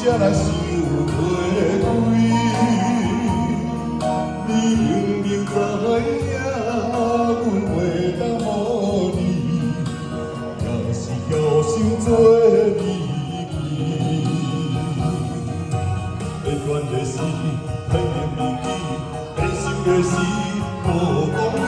才来想袂开。你明明知影，阮袂当予你，也是侥幸做离奇。会断的是，太念袂记，会想的是，无讲理。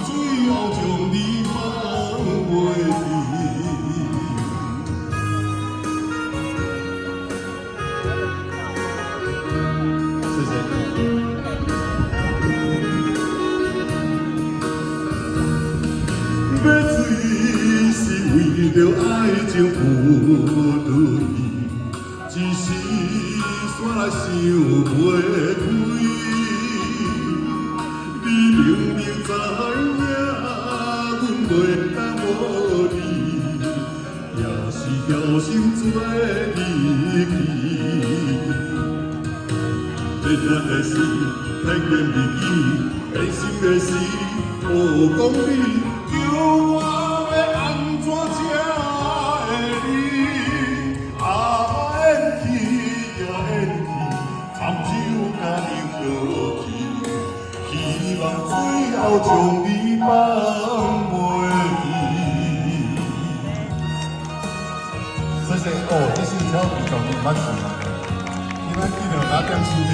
最后将你放袂记。谢谢。要水是为着爱情付对，只是煞来想袂开。你明明知影。 袂当无你，也是侥幸做离奇。会断的是，太念袂记；会想的是，无讲理。叫我要安怎才会离？演去呀演去，参酒甲流落去，希望最后将你放。 谢谢哦，这是超比较慢速的，你们记得拿点时间。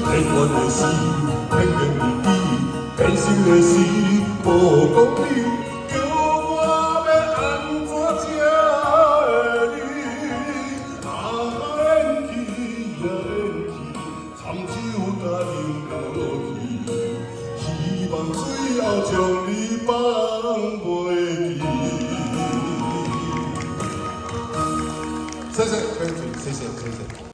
会断的是，偏偏袂记；变心的是，无讲理。 希望最后将你放袂记。谢谢，谢谢，谢谢。